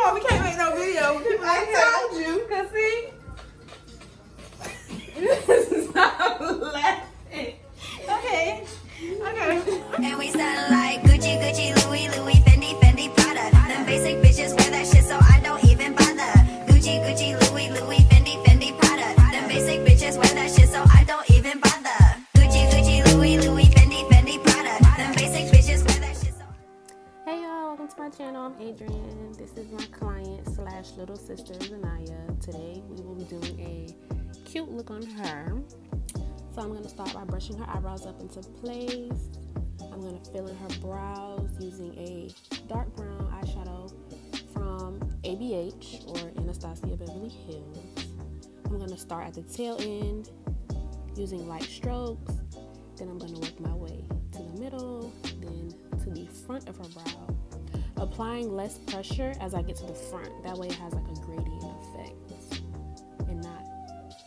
on, we can't make no video. People I told you. Cause see, stop laughing. Okay. And we style like Gucci, Gucci, Louis, Louis, Fendi, Fendi, Prada. Them basic bitches wear that shit, so I don't even bother. Gucci, Gucci, Louis, Louis, Fendi, Fendi, Prada. Them basic bitches wear that shit, so I don't even bother. Gucci, Gucci, Louis, Louis, Fendi, Fendi, Prada. Them basic bitches wear that shit, so. Hey y'all, welcome to my channel. I'm Adrienne. This is my client / little sister Zanaya. Today we will be doing a cute look on her. So I'm going to start by brushing her eyebrows up into place. I'm going to fill in her brows using a dark brown eyeshadow from ABH or Anastasia Beverly Hills. I'm going to start at the tail end using light strokes. Then I'm going to work my way to the middle, then to the front of her brow. Applying less pressure as I get to the front. That way it has like a gradient effect and not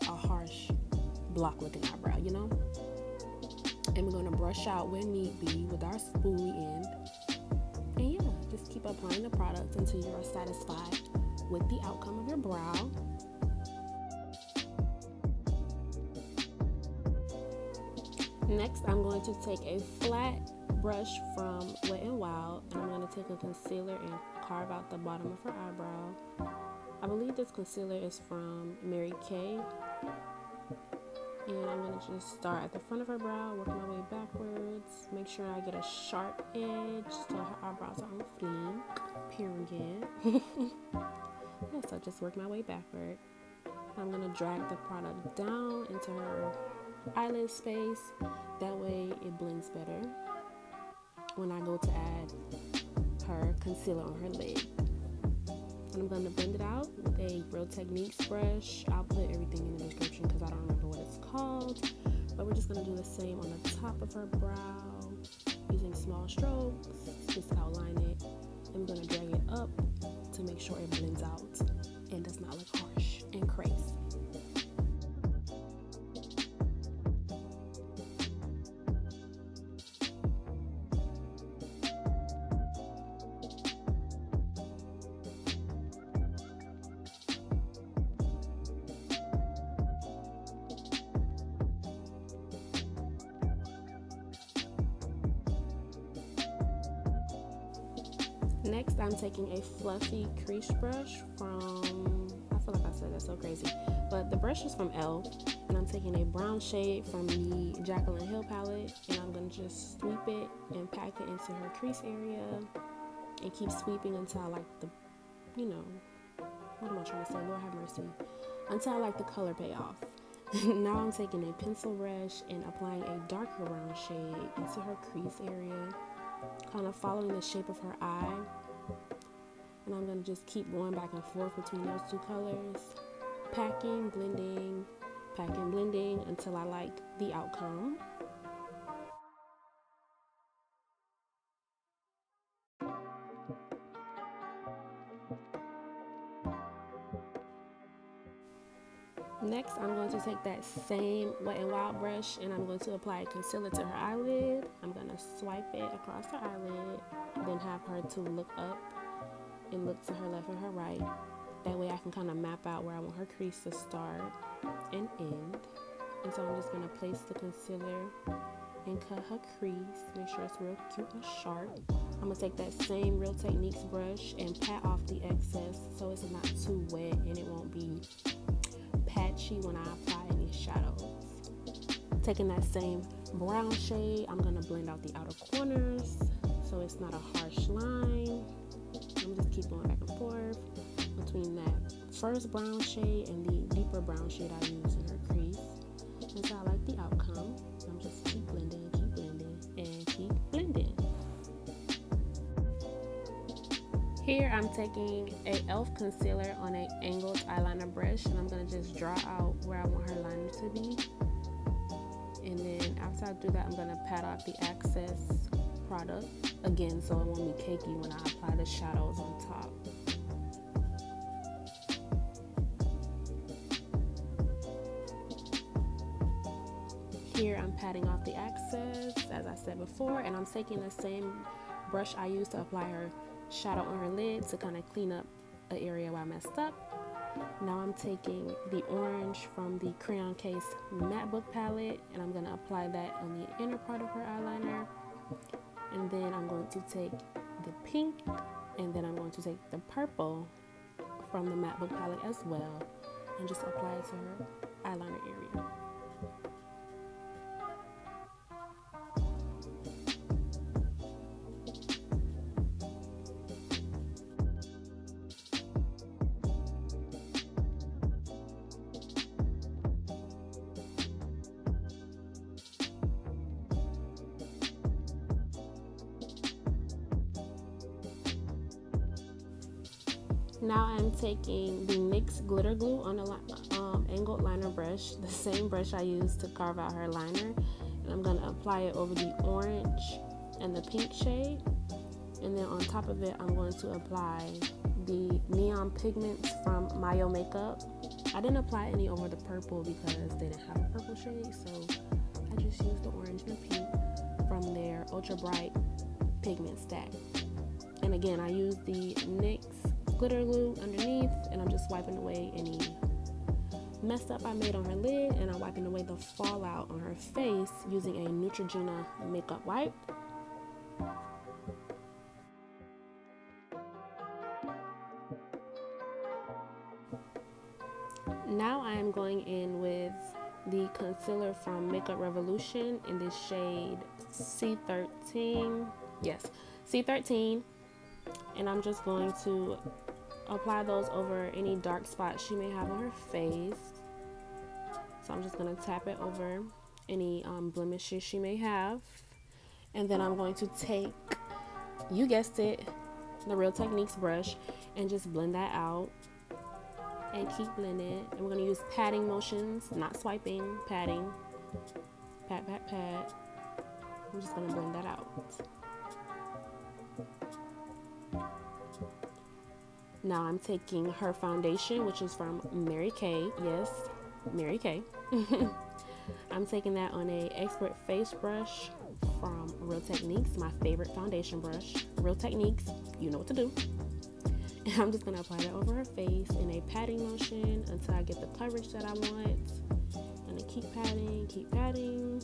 a harsh block looking eyebrow, you know? And we're going to brush out where need be with our spoolie end. And yeah, just keep applying the product until you are satisfied with the outcome of your brow. Next, I'm going to take a flat brush from Wet n Wild, and I'm going to take a concealer and carve out the bottom of her eyebrow. I believe this concealer is from Mary Kay. And I'm going to just start at the front of her brow, work my way backwards, make sure I get a sharp edge so her eyebrows are on fleek, period. Yeah, so just work my way backward. I'm going to drag the product down into her eyelid space, that way it blends better when I go to add her concealer on her lid. And I'm going to blend it out with a Real Techniques brush. I'll put everything in the description because I don't remember what it's called. But we're just going to do the same on the top of her brow using small strokes. Just outline it. And we're going to drag it up to make sure it blends out and does not look harsh and crazy. Next, I'm taking a fluffy crease brush from, I feel like I said that's so crazy, but the brush is from e.l.f. and I'm taking a brown shade from the Jaclyn Hill palette, and I'm going to just sweep it and pack it into her crease area and keep sweeping until I like the, you know, what am I trying to say? Lord have mercy. Until I like the color pay off. Now I'm taking a pencil brush and applying a darker brown shade into her crease area, kind of following the shape of her eye. And I'm going to just keep going back and forth between those two colors, packing, blending, packing, blending until I like the outcome. Next, I'm going to take that same Wet n Wild brush and I'm going to apply a concealer to her eyelid. I'm going to swipe it across her eyelid, then have her to look up and look to her left and her right. That way I can kind of map out where I want her crease to start and end. And so I'm just going to place the concealer and cut her crease. Make sure it's real cute and sharp. I'm going to take that same Real Techniques brush and pat off the excess so it's not too wet and it won't be patchy when I apply any shadows. Taking that same brown shade, I'm going to blend out the outer corners so it's not a harsh line. I'm just keep going back and forth between that first brown shade and the deeper brown shade I use in her crease. And so I like the outcome. I'm just keep blending, and keep blending. Here I'm taking a e.l.f. concealer on an angled eyeliner brush, and I'm going to just draw out where I want her liner to be. And then after I do that, I'm going to pat off the excess product again so it won't be cakey when I apply the shadows on top. Here I'm patting off the excess as I said before, and I'm taking the same brush I used to apply her shadow on her lid to kind of clean up an area where I messed up. Now I'm taking the orange from the Crayon Case MatteBook palette, and I'm going to apply that on the inner part of her eyeliner. And then I'm going to take the pink, and then I'm going to take the purple from the MatteBook palette as well, and just apply it to her eyeliner area. Now I'm taking the NYX glitter glue on a angled liner brush, the same brush I used to carve out her liner, and I'm going to apply it over the orange and the pink shade, and then on top of it I'm going to apply the neon pigments from Myo Makeup. I didn't apply any over the purple because they didn't have a purple shade, so I just used the orange and the pink from their Ultra Bright pigment stack. And again, I used the NYX glitter glue underneath, and I'm just wiping away any mess up I made on her lid, and I'm wiping away the fallout on her face using a Neutrogena makeup wipe. Now I am going in with the concealer from Makeup Revolution in this shade C13. Yes, C13. And I'm just going to apply those over any dark spots she may have on her face. So I'm just going to tap it over any blemishes she may have. And then I'm going to take, you guessed it, the Real Techniques brush, and just blend that out. And keep blending. And we're going to use patting motions, not swiping, patting. Pat, pat, pat. I'm just going to blend that out. Now I'm taking her foundation, which is from Mary Kay. Yes, Mary Kay. I'm taking that on a Expert Face brush from Real Techniques, my favorite foundation brush. Real Techniques, you know what to do. And I'm just going to apply that over her face in a patting motion until I get the coverage that I want. I'm going to keep patting.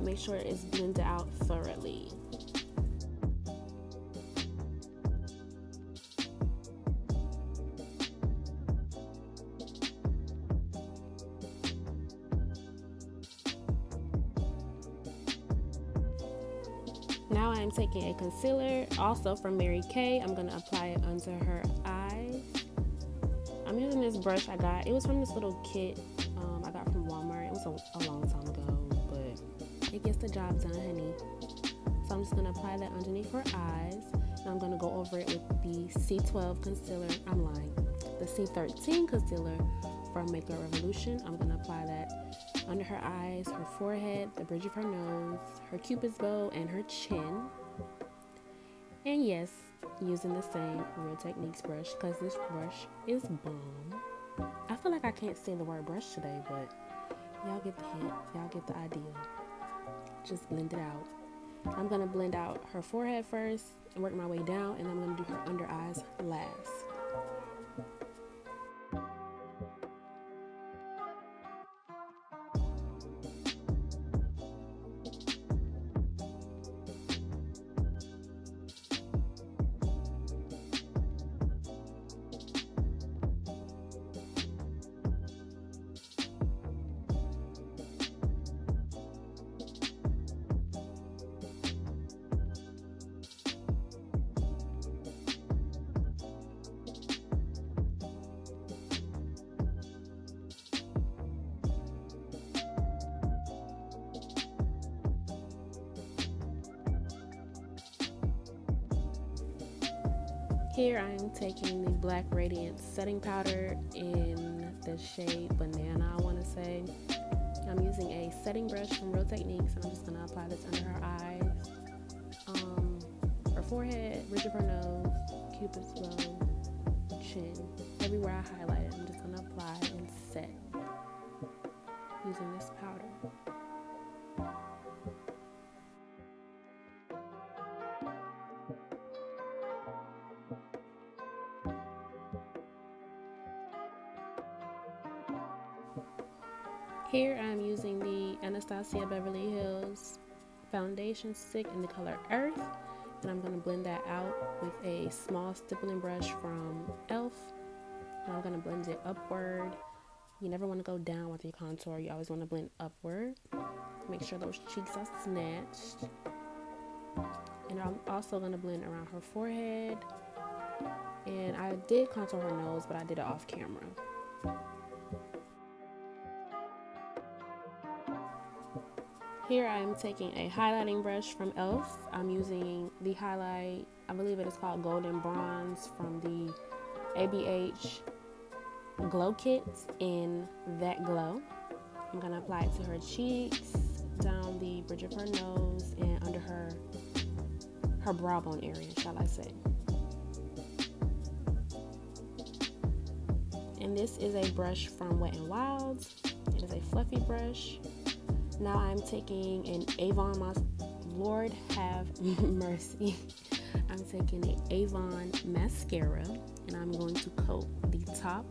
Make sure it's blended out thoroughly. Now I'm taking a concealer, also from Mary Kay. I'm going to apply it under her eyes. I'm using this brush I got. It was from this little kit I got from Walmart. It was a long time ago, but it gets the job done, honey. So I'm just going to apply that underneath her eyes. And I'm going to go over it with the C12 concealer. I'm lying. The C13 concealer from Makeup Revolution. I'm going to apply that under her eyes, her forehead, the bridge of her nose, her cupid's bow, and her chin. And yes, using the same Real Techniques brush, because this brush is bomb. I feel like I can't say the word brush today, but y'all get the hint. Y'all get the idea. Just blend it out. I'm going to blend out her forehead first and work my way down, and I'm going to do her under eyes last. Here I am taking the black Radiance setting powder in the shade Banana, I want to say. I'm using a setting brush from Real Techniques, and I'm just going to apply this under her eyes, her forehead, bridge of her nose, cupid's bow, chin. Everywhere I highlighted, I'm just going to apply and set using this powder. Here I'm using the Anastasia Beverly Hills foundation stick in the color Earth, and I'm going to blend that out with a small stippling brush from e.l.f. and I'm going to blend it upward. You never want to go down with your contour, you always want to blend upward. Make sure those cheeks are snatched. And I'm also going to blend around her forehead, and I did contour her nose, but I did it off camera. Here I'm taking a highlighting brush from e.l.f. I'm using the highlight, I believe it is called Golden Bronze, from the ABH Glow Kit in That Glow. I'm going to apply it to her cheeks, down the bridge of her nose, and under her brow bone area, shall I say. And this is a brush from Wet n Wild. It is a fluffy brush. Now I'm taking an Avon, Lord have mercy. I'm taking an Avon mascara, and I'm going to coat the top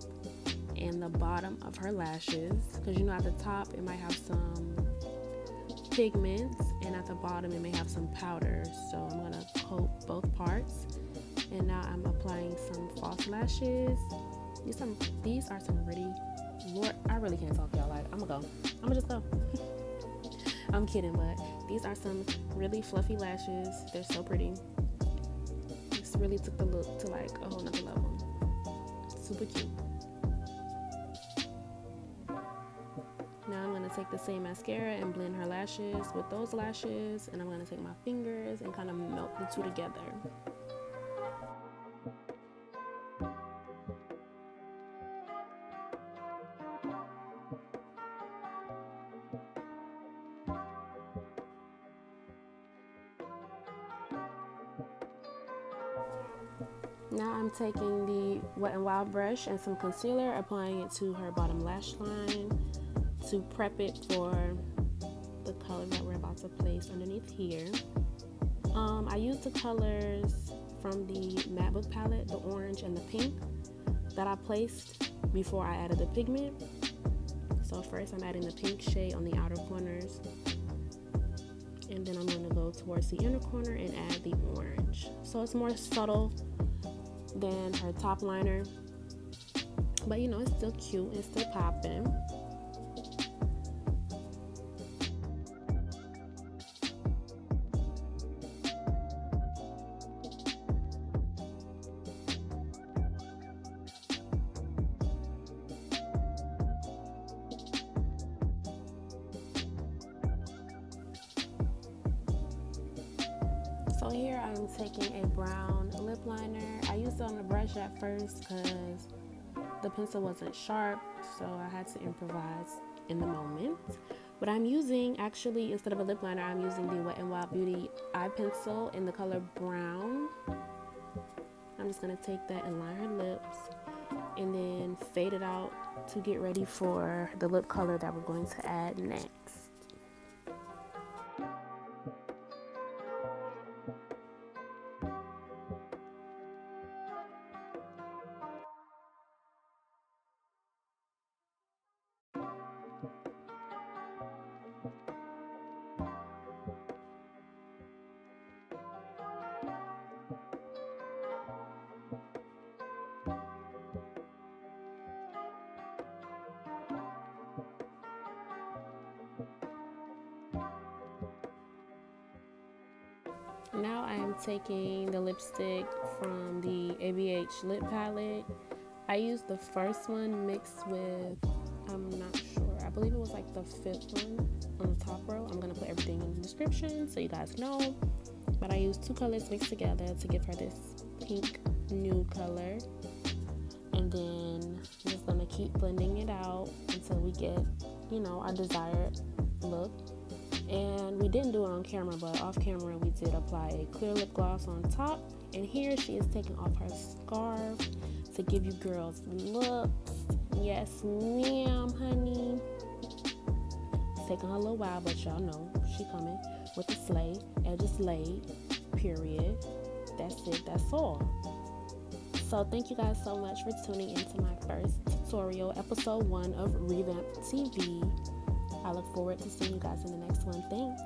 and the bottom of her lashes, because you know at the top it might have some pigments, and at the bottom it may have some powder. So I'm gonna coat both parts. And now I'm applying some false lashes. These are some really, Lord, I really can't talk, y'all. Like, I'm gonna just go. I'm kidding, but these are some really fluffy lashes. They're so pretty. This really took the look to like a whole nother level. Super cute. Now I'm going to take the same mascara and blend her lashes with those lashes, and I'm going to take my fingers and kind of melt the two together. Now I'm taking the Wet n Wild brush and some concealer, applying it to her bottom lash line to prep it for the color that we're about to place underneath here. I used the colors from the MatteBook palette, the orange and the pink, that I placed before I added the pigment. So first I'm adding the pink shade on the outer corners, and then I'm going to go towards the inner corner and add the orange. So it's more subtle than her top liner, but you know, it's still cute, it's still popping. So here I'm taking a brown lip liner. I used it on the brush at first because the pencil wasn't sharp, so I had to improvise in the moment. But I'm using, actually, instead of a lip liner, I'm using the Wet n Wild Beauty eye pencil in the color brown. I'm just going to take that and line her lips and then fade it out to get ready for the lip color that we're going to add next. Now I am taking the lipstick from the ABH lip palette. I used the first one mixed with, I'm not sure, I believe it was like the fifth one on the top row. I'm going to put everything in the description so you guys know. But I used two colors mixed together to give her this pink nude color. And then I'm just going to keep blending it out until we get, you know, our desired look. And we didn't do it on camera, but off camera we did apply a clear lip gloss on top. And here she is taking off her scarf to give you girls looks. Yes, ma'am, honey. It's taking her a little while, but y'all know she coming with the slay. Edges laid, period. That's it, that's all. So thank you guys so much for tuning into my first tutorial, episode 1 of Revamp TV. I look forward to seeing you guys in the next one. Thanks.